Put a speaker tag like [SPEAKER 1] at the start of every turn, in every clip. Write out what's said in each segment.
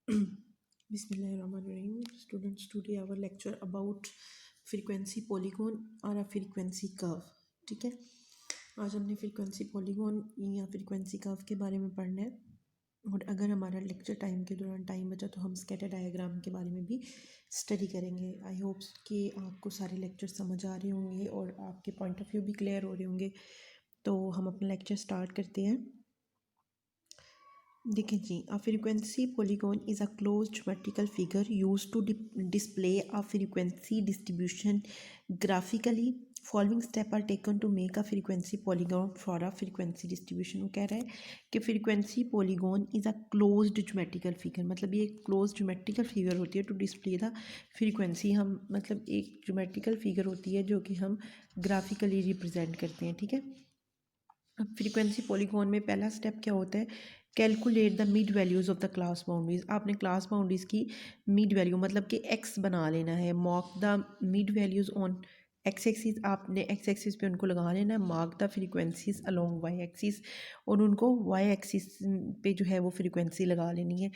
[SPEAKER 1] Bismillahirrahmanirrahim. Students, today our lecture about frequency polygon और frequency curve. ठीक है, आज हमने frequency polygon या frequency curve के बारे में पढ़ना है। और अगर हमारा लेक्चर टाइम के दौरान टाइम बचा तो हम स्कैटर डायग्राम के बारे में भी स्टडी करेंगे। आई होप कि आपको सारे लेक्चर समझ आ रहे होंगे और आपके पॉइंट ऑफ व्यू भी क्लियर हो रहे होंगे। तो हम अपना लेक्चर स्टार्ट करते हैं। देखें जी, a frequency polygon is a closed geometrical figure use to display a frequency distribution graphically. Following step are taken to make a frequency polygon for a frequency distribution. वो कह रहा है कि frequency polygon is a closed geometrical figure, मतलब ये एक closed geometrical figure होती है टू डिस्प्ले द फ्रीक्वेंसी। हम मतलब एक ज्योमेट्रिकल फिगर होती है जो कि हम ग्राफिकली रिप्रेजेंट करते हैं। ठीक है, अब फ्रीक्वेंसी पॉलीगॉन में पहला स्टेप क्या होता है, calculate the mid values of the class boundaries. आपने क्लास बाउंड्रीज की मिड वैल्यू मतलब कि एक्स बना लेना है। Mark the mid values on X axis, आपने एक्स एक्सिस पे उनको लगा लेना है। Mark the frequencies along Y axis, और उनको वाई एक्सिस पे जो है वो फ्रीक्वेंसी लगा लेनी है।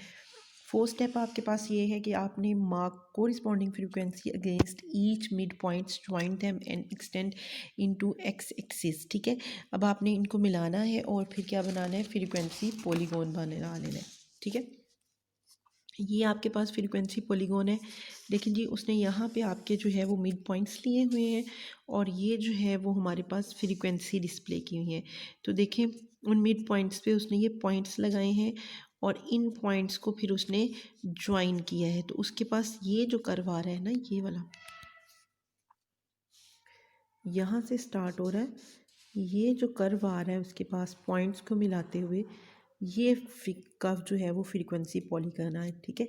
[SPEAKER 1] फोर्थ स्टेप आपके पास ये है कि आपने mark corresponding frequency against each mid points, join them and extend into x axis. ठीक है, अब आपने इनको मिलाना है और फिर क्या बनाना है, फ्रीक्वेंसी पॉलीगॉन बना लेना है। ठीक है, ये आपके पास फ्रीक्वेंसी पॉलीगॉन है। लेकिन जी उसने यहाँ पे आपके जो है वो मिड पॉइंट्स लिए हुए हैं और ये जो है वो हमारे पास फ्रीक्वेंसी डिस्प्ले की हुई है। तो देखें, उन मिड पॉइंट्स पे उसने ये पॉइंट्स लगाए हैं और इन पॉइंट्स को फिर उसने ज्वाइन किया है। तो उसके पास ये जो कर्व आ रहा है ना, ये वाला यहाँ से स्टार्ट हो रहा है, ये जो कर्व आ रहा है उसके पास पॉइंट्स को मिलाते हुए ये कर्व जो है वो फ्रीक्वेंसी पॉलीगॉन है। ठीक है,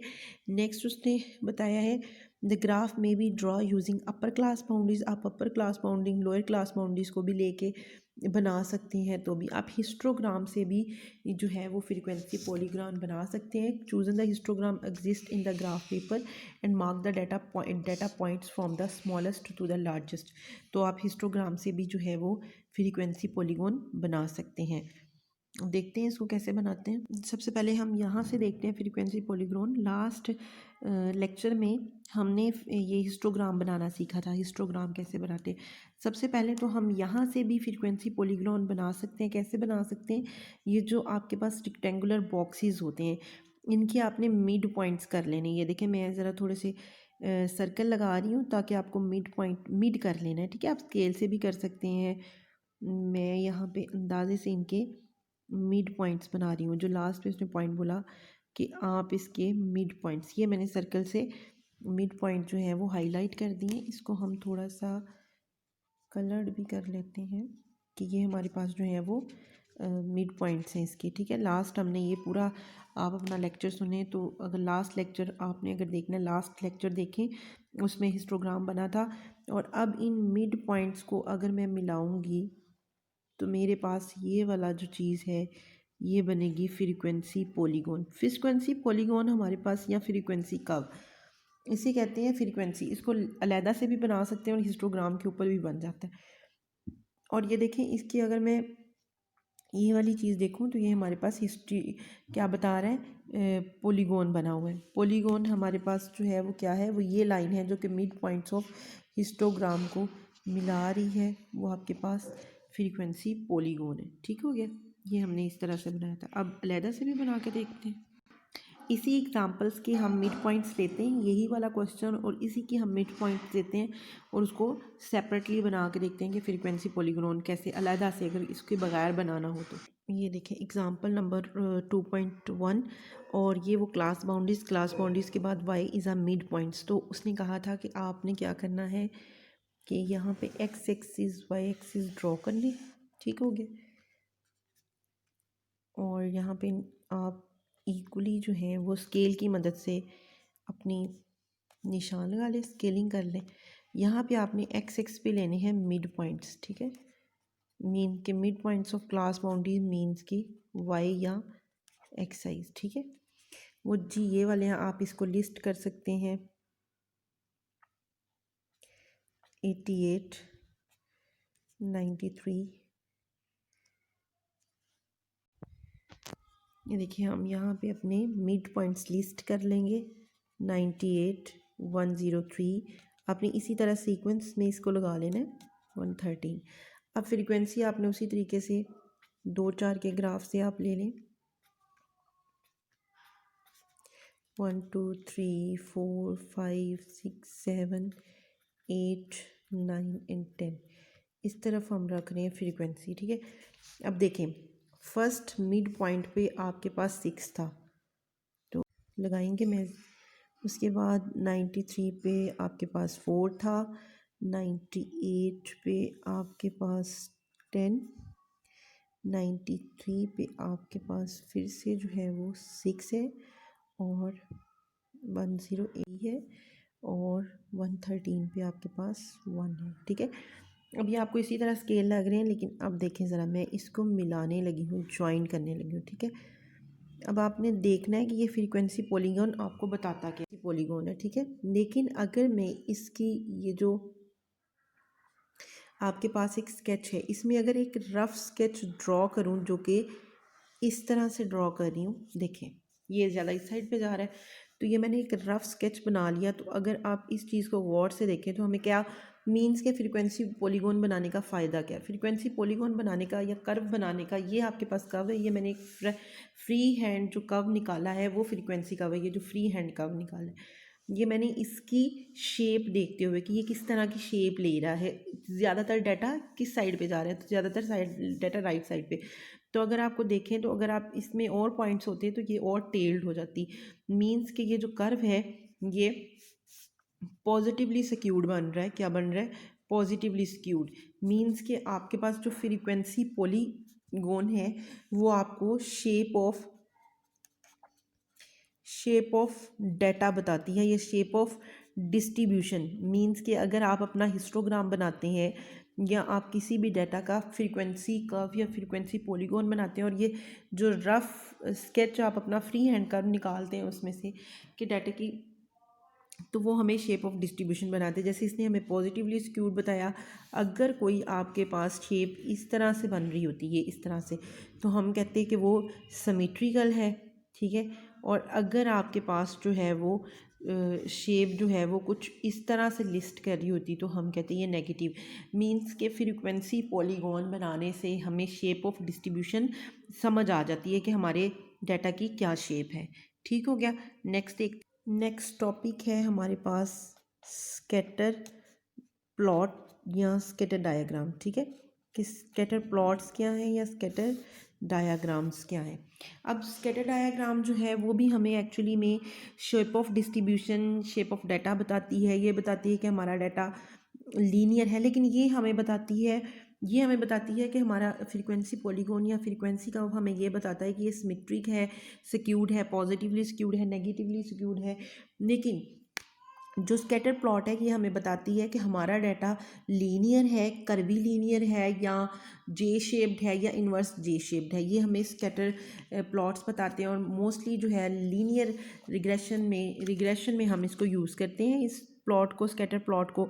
[SPEAKER 1] नेक्स्ट उसने बताया है the graph may be draw using upper class boundaries. आप upper class bounding lower class boundaries को भी लेके बना सकते हैं। तो भी आप हिस्टोग्राम से भी जो है वो फ्रीक्वेंसी पॉलीगॉन बना सकते हैं। Chosen the histogram exist in the graph paper and mark the data points from the smallest to the largest. तो आप हिस्टोग्राम से भी जो है वो फ्रीक्वेंसी पॉलीगॉन बना सकते हैं। देखते हैं इसको कैसे बनाते हैं। सबसे पहले हम यहाँ से देखते हैं फ्रीक्वेंसी पॉलीगॉन। लास्ट लेक्चर में हमने ये हिस्टोग्राम बनाना सीखा था। हिस्टोग्राम कैसे बनाते हैं, सबसे पहले तो हम यहाँ से भी फ्रीक्वेंसी पॉलीगॉन बना सकते हैं। कैसे बना सकते हैं, ये जो आपके पास रेक्टेंगुलर बॉक्सेस होते हैं इनके आपने मिड पॉइंट्स कर लेने। ये देखें, मैं ज़रा थोड़े से सर्कल लगा रही हूँ ताकि आपको मिड पॉइंट मिड कर लेना है। ठीक है, आप स्केल से भी कर सकते हैं। मैं यहाँ पे अंदाजे से इनके मिड पॉइंट्स बना रही हूँ। जो लास्ट पे उसने पॉइंट बोला कि आप इसके मिड पॉइंट्स, ये मैंने सर्कल से मिड पॉइंट जो है वो हाईलाइट कर दिए। इसको हम थोड़ा सा कलर्ड भी कर लेते हैं कि ये हमारे पास जो है वो मिड पॉइंट्स हैं इसके। ठीक है, लास्ट हमने ये पूरा, आप अपना लेक्चर सुने तो अगर लास्ट लेक्चर आपने अगर देखना है, लास्ट लेक्चर देखें, उसमें हिस्टोग्राम बना था। और अब इन मिड पॉइंट्स को अगर मैं मिलाऊंगी तो मेरे पास ये वाला जो चीज़ है ये बनेगी फ्रीक्वेंसी पॉलीगॉन। फ्रीक्वेंसी पॉलीगॉन हमारे पास, या फ्रीक्वेंसी कर्व इसे कहते हैं फ्रीक्वेंसी। इसको अलहदा से भी बना सकते हैं और हिस्टोग्राम के ऊपर भी बन जाता है। और ये देखें, इसकी अगर मैं ये वाली चीज़ देखूं तो ये हमारे पास हिस्ट्री क्या बता रहा है, पॉलीगॉन बना हुआ है। पॉलीगॉन हमारे पास जो है वो क्या है, वो ये लाइन है जो कि मिड पॉइंट्स ऑफ हिस्टोग्राम को मिला रही है। वो आपके पास फ्रीक्वेंसी पॉलीगॉन है। ठीक हो गया, ये हमने इस तरह से बनाया था। अब अलहदा से भी बना के देखते हैं। इसी एग्जांपल्स के हम मिड पॉइंट्स लेते हैं, यही वाला क्वेश्चन, और इसी की हम मिड पॉइंट्स देते हैं और उसको सेपरेटली बना के देखते हैं कि फ्रीक्वेंसी पॉलीगॉन कैसे अलहदा से अगर इसके बगैर बनाना हो तो। ये देखें एग्जांपल नंबर 2.1, और ये वो क्लास बाउंड्रीज के बाद y is a mid points. तो उसने कहा था कि आपने क्या करना है कि यहाँ पे x axis y axis draw कर लें। ठीक हो गया, और यहाँ पे आप इक्वली जो है वो स्केल की मदद से अपनी निशान लगा लें, स्केलिंग कर लें। यहाँ पे आपने एक्स एक्स पे लेने हैं मिड पॉइंट्स। ठीक है, मीन के mid points of class boundary means की वाई या एक्साइज। ठीक है, वो जी ये वाले हैं, आप इसको लिस्ट कर सकते हैं। 88, 93, ये देखिए हम यहाँ पे अपने मिड पॉइंट्स लिस्ट कर लेंगे 98, 103। आपने इसी तरह सीक्वेंस में इसको लगा लेना है 113। अब फ्रीक्वेंसी आपने उसी तरीके से 2-4 के ग्राफ से आप ले लें 1 2 3 4 5 6 7 8 9 एंड 10। इस तरफ हम रख रहे हैं फ्रीक्वेंसी, ठीक है। अब देखें फर्स्ट मिड पॉइंट पे आपके पास 6 था तो लगाएंगे मैं। उसके बाद 93 पे आपके पास 4 था, 98 पे आपके पास 10, 93 पे आपके पास फिर से जो है वो 6 है और 108 है और 113 पे आपके पास 1 है, ठीक है। अब ये आपको इसी तरह स्केल लग रहे हैं, लेकिन अब देखें ज़रा मैं इसको मिलाने लगी हूँ, ज्वाइन करने लगी हूँ, ठीक है। अब आपने देखना है कि ये फ्रीक्वेंसी पॉलीगॉन आपको बताता क्या पॉलीगॉन है, ठीक है। लेकिन अगर मैं इसकी ये जो आपके पास एक स्केच है, इसमें अगर एक रफ़ स्केच ड्रॉ करूं जो कि इस तरह से ड्रॉ कर रही हूँ, देखें ये ज़्यादा इस साइड पे जा रहा है, तो ये मैंने एक रफ़ स्केच बना लिया। तो अगर आप इस चीज़ को गौर से देखें तो हमें क्या मीन्स के फ्रीक्वेंसी पॉलीगॉन बनाने का फ़ायदा क्या है। फ्रीक्वेंसी पॉलीगॉन बनाने का या कर्व बनाने का, ये आपके पास कर्व है, ये मैंने एक फ्री हैंड जो कर्व निकाला है वो फ्रीक्वेंसी कर्व है, ये जो फ्री हैंड कर्व निकाला है ये मैंने इसकी शेप देखते हुए कि ये किस तरह की शेप ले रहा है, ज़्यादातर डाटा किस साइड पे जा रहा है, तो ज़्यादातर साइड डाटा राइट साइड पे। तो अगर आपको देखें तो अगर आप इसमें और पॉइंट्स होते तो ये और टेल्ड हो जाती, मींस कि ये जो कर्व है ये पॉजिटिवली स्क्यूड बन रहा है। क्या बन रहा है? पॉजिटिवली स्क्यूड, मींस कि आपके पास जो फ्रीक्वेंसी पॉलीगॉन है वो आपको शेप ऑफ डाटा बताती है, ये शेप ऑफ डिस्ट्रीब्यूशन। मींस कि अगर आप अपना हिस्टोग्राम बनाते हैं या आप किसी भी डाटा का फ्रीक्वेंसी कर्व या फ्रीक्वेंसी पॉलीगॉन बनाते हैं और ये जो रफ स्केच आप अपना फ्री हैंड कर्व निकालते हैं उसमें से कि डाटा की, तो वो हमें शेप ऑफ डिस्ट्रीब्यूशन बनाते हैं। जैसे इसने हमें पॉजिटिवली स्क्यूड बताया, अगर कोई आपके पास शेप इस तरह से बन रही होती है इस तरह से, तो हम कहते हैं कि वो सिमेट्रिकल है, ठीक है। और अगर आपके पास जो है वो शेप जो है वो कुछ इस तरह से लिस्ट कर रही होती तो हम कहते हैं ये नेगेटिव। मींस के फ्रीक्वेंसी पॉलीगॉन बनाने से हमें शेप ऑफ डिस्ट्रीब्यूशन समझ आ जाती है कि हमारे डाटा की क्या शेप है, ठीक हो गया। नेक्स्ट टॉपिक है हमारे पास स्कैटर प्लॉट या स्कैटर डायग्राम, ठीक है। कि स्कैटर प्लॉट्स क्या हैं या स्कैटर डायग्राम्स क्या हैं। अब स्कैटर डायग्राम जो है वो भी हमें एक्चुअली में shape of distribution, shape of data बताती है। ये बताती है कि हमारा डाटा लीनियर है, लेकिन ये हमें बताती है कि हमारा फ्रीक्वेंसी पॉलीगॉन या फ्रीक्वेंसी का हमें ये बताता है कि ये सिमेट्रिक है, स्क्यूड है, पॉजिटिवली स्क्यूड है, नेगेटिवली स्क्यूड है। लेकिन जो स्कैटर प्लॉट है ये हमें बताती है कि हमारा डाटा लीनियर है, कर्वी लीनियर है या जे शेप्ड है या इन्वर्स जे शेप्ड है। ये हमें स्कैटर प्लॉट्स बताते हैं और मोस्टली जो है लीनियर रिग्रेशन में हम इसको यूज़ करते हैं, इस प्लॉट को, स्कैटर प्लॉट को।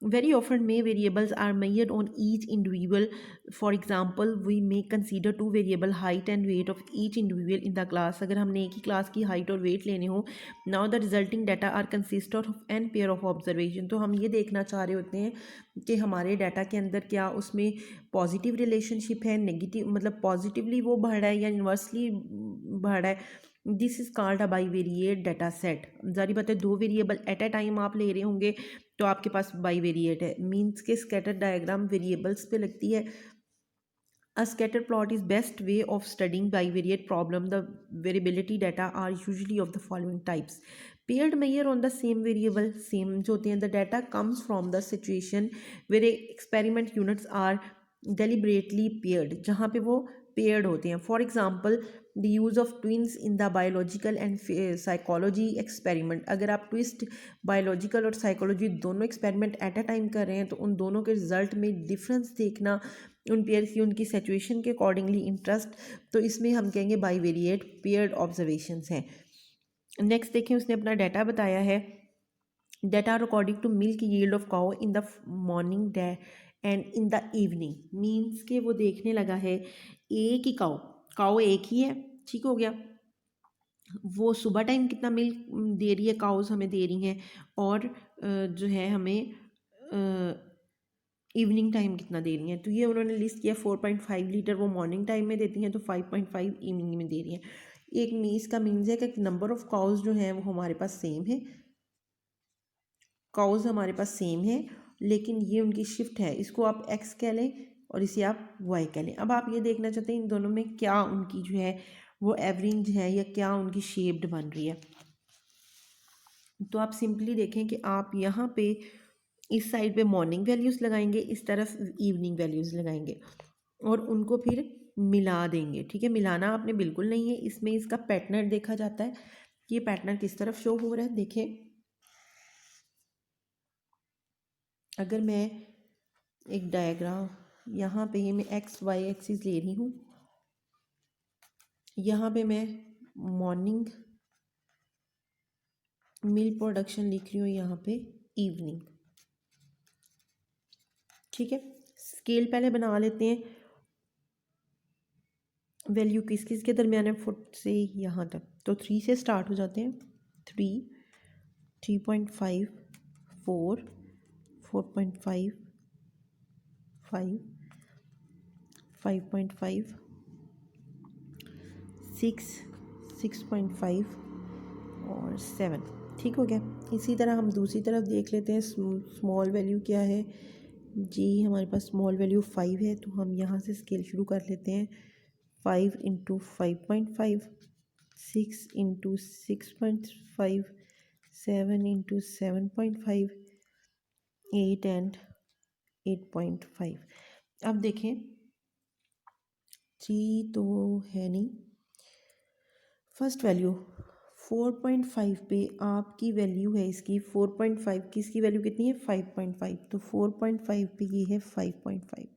[SPEAKER 1] Very often may variables are measured on each individual. For example, we may consider two variable height and weight of each individual in the class. अगर हमने एक ही क्लास की हाइट और वेट लेने हो, now the resulting data are consist of n pair of observation. तो हम ये देखना चाह रहे होते हैं कि हमारे डाटा के अंदर क्या उसमें पॉजिटिव रिलेशनशिप है, नेगेटिव मतलब पॉजिटिवली वो बढ़ रहा है या इन्वर्सली बढ़ रहा है। This is called a by variate data set. जारी बात है, दो वेरिएबल एट अ टाइम आप ले रहे होंगे तो आपके पास बाई वेरिएट है, मीन्स के स्कैटर डायग्राम वेरिएबल्स पे लगती है। A scatter plot is best way of studying bivariate problem. The variability data are usually of the following types. Paired measure on the same variable, same जो होते हैं, the data comes from the situation where experiment units are deliberately paired, जहाँ पे वो paired होते हैं. For example, the use of twins in the biological and psychology experiment. अगर आप ट्विस्ट बायोलॉजिकल और साइकोलॉजी दोनों एक्सपेरिमेंट एट अ टाइम कर रहे हैं तो उन दोनों के रिजल्ट में डिफरेंस देखना, उन पेयर की उनकी सिचुएशन के अकॉर्डिंगली इंटरेस्ट, तो इसमें हम कहेंगे बाई वेरिएट पेयर्ड ऑब्जर्वेशंस हैं। नेक्स्ट देखें, उसने अपना डाटा बताया है, data according to milk yield of cow in the morning and in the evening. Means के वो देखने लगा है एक ही काउ एक ही है ठीक हो गया। वो सुबह टाइम कितना मिल्क दे रही है, काउस हमें दे रही हैं, और जो है हमें इवनिंग टाइम कितना दे रही हैं। तो ये उन्होंने लिस्ट किया, 4.5 लीटर वो मॉर्निंग टाइम में देती हैं, तो 5.5 इवनिंग में दे रही हैं। एक मीन्स का मीन्स है कि नंबर ऑफ काउज जो हैं वो हमारे पास सेम है, काउज हमारे पास सेम है, लेकिन ये उनकी शिफ्ट है। इसको आप एक्स कह लें और इसे आप वाई कह लें। अब आप ये देखना चाहते हैं इन दोनों में क्या उनकी जो है वो एवरेज है या क्या उनकी शेप्ड बन रही है। तो आप सिंपली देखें कि आप यहाँ पे इस साइड पे मॉर्निंग वैल्यूज़ लगाएंगे, इस तरफ इवनिंग वैल्यूज़ लगाएंगे और उनको फिर मिला देंगे। ठीक है, मिलाना आपने बिल्कुल नहीं है, इसमें इसका पैटर्न देखा जाता है कि ये पैटर्न किस तरफ शो हो रहा है। देखें, अगर मैं एक डायग्राम यहाँ पे मैं एक्स वाई एक्सिस ले रही हूँ, यहाँ पे मैं मॉर्निंग मिल्क प्रोडक्शन लिख रही हूँ, यहाँ पे इवनिंग। ठीक है, स्केल पहले बना लेते हैं। वैल्यू किस किस के दरमियान है, फुट से यहाँ तक, तो 3 से स्टार्ट हो जाते हैं। 3, 3.5, 4, 4.5, 5, 5.5, 6, 6.5 और 7। ठीक हो गया। इसी तरह हम दूसरी तरफ देख लेते हैं, स्मॉल वैल्यू क्या है जी। हमारे पास स्मॉल वैल्यू 5 है, तो हम यहाँ से स्केल शुरू कर लेते हैं। 5 इंटू 5.5, 6 इंटू 6.5, 7 इंटू 7.5, 8 एंड 8.5। अब देखें, 3 तो है नहीं। फर्स्ट वैल्यू 4.5 पे आपकी वैल्यू है इसकी 4.5 की, इसकी वैल्यू कितनी है 5.5, तो 4.5 पे ये है 5.5।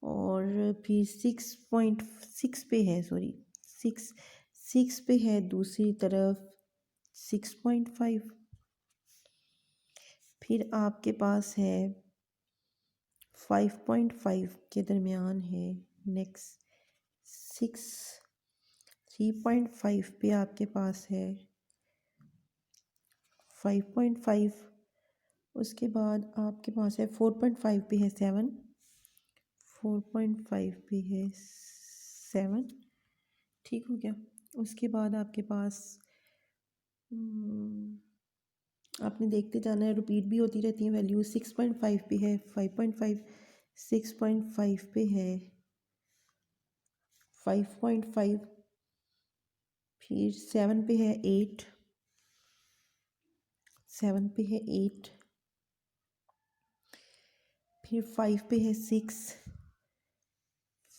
[SPEAKER 1] और फिर 6.6 पे है, सॉरी 6 पे है दूसरी तरफ 6.5। फिर आपके पास है 5.5 के दरमियान है नेक्स्ट 6, 3.5 पे आपके पास है 5.5। उसके बाद आपके पास है 4.5 पे है 7, 4.5 पे है 7। ठीक हो गया। उसके बाद आपके पास आपने देखते जाना है, रिपीट भी होती रहती है वैल्यू। 6.5 पे है 5.5, 6.5 पे है 5.5, फिर 7 पे है 8, 7 पे है 8, फिर 5 पे है 6,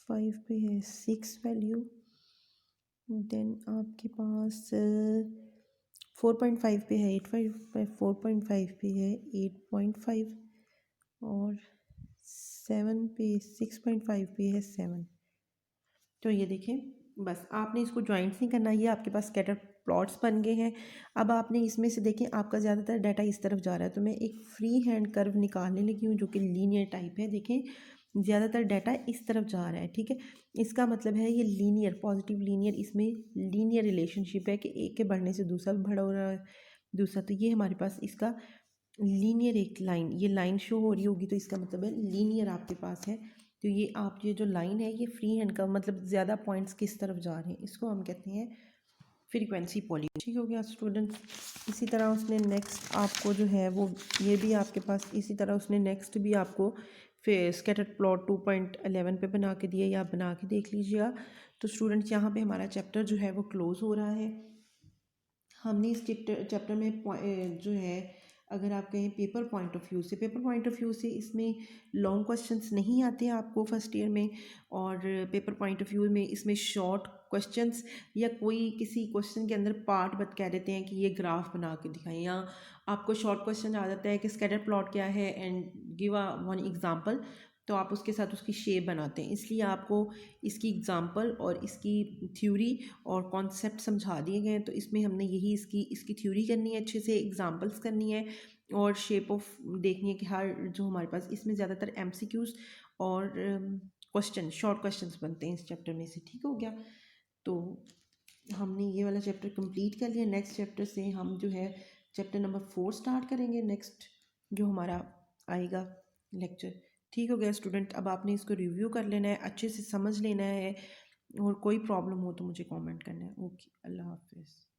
[SPEAKER 1] 5 पे है 6 वैल्यू। देन आपके पास 4.5 पे है 8, 4.5 पे है 8.5 और 7 पे 6.5 पे है 7। तो ये देखें, बस आपने इसको ज्वाइंट्स नहीं करना, ये आपके पास स्कैटर प्लॉट्स बन गए हैं। अब आपने इसमें से देखें आपका ज़्यादातर डाटा इस तरफ जा रहा है, तो मैं एक फ्री हैंड कर्व निकालने लगी हूँ जो कि लीनियर टाइप है। देखें, ज़्यादातर डाटा इस तरफ जा रहा है। ठीक है, इसका मतलब है ये लीनियर, पॉजिटिव लीनियर, इसमें लीनियर रिलेशनशिप है कि एक के बढ़ने से दूसरा बढ़ हो रहा है, दूसरा। तो ये हमारे पास इसका लीनियर एक लाइन, ये लाइन शो हो रही होगी, तो इसका मतलब है लीनियर आपके पास है। तो ये आप ये जो लाइन है ये फ्री हैंड का मतलब ज़्यादा पॉइंट्स किस तरफ जा रहे हैं, इसको हम कहते हैं फ्रीक्वेंसी पॉलीगन। ठीक हो गया स्टूडेंट्स। इसी तरह उसने नेक्स्ट आपको जो है वो ये भी आपके पास, इसी तरह उसने नेक्स्ट भी आपको फिर स्कैटर्ड प्लॉट 2.11 पे बना के दिया, या आप बना के देख लीजिएगा। तो स्टूडेंट्स यहाँ पे हमारा चैप्टर जो है वो क्लोज़ हो रहा है। हमने इस चैप्टर में जो है, अगर आप कहें पेपर पॉइंट ऑफ व्यू से, पेपर पॉइंट ऑफ व्यू से इसमें लॉन्ग क्वेश्चंस नहीं आते हैं आपको फर्स्ट ईयर में, और पेपर पॉइंट ऑफ व्यू में इसमें शॉर्ट क्वेश्चंस या कोई किसी क्वेश्चन के अंदर पार्ट बत कह देते हैं कि ये ग्राफ बना के दिखाएं, या आपको शॉर्ट क्वेश्चन आ जाता है कि स्कैटर प्लॉट क्या है and give a one example, तो आप उसके साथ उसकी शेप बनाते हैं। इसलिए आपको इसकी एग्जांपल और इसकी थ्योरी और कॉन्सेप्ट समझा दिए गए हैं। तो इसमें हमने यही इसकी थ्योरी करनी है, अच्छे से एग्जांपल्स करनी है और शेप ऑफ देखनी है कि हर जो हमारे पास इसमें ज़्यादातर एमसीक्यूज़ और क्वेश्चन, शॉर्ट क्वेश्चंस बनते हैं इस चैप्टर में से। ठीक हो गया। तो हमने ये वाला चैप्टर कंप्लीट कर लिया। नेक्स्ट चैप्टर से हम जो है चैप्टर नंबर 4 स्टार्ट करेंगे नेक्स्ट जो हमारा आएगा लेक्चर। ठीक हो गया स्टूडेंट, अब आपने इसको रिव्यू कर लेना है, अच्छे से समझ लेना है, और कोई प्रॉब्लम हो तो मुझे कमेंट करना है। ओके, अल्लाह हाफिज़।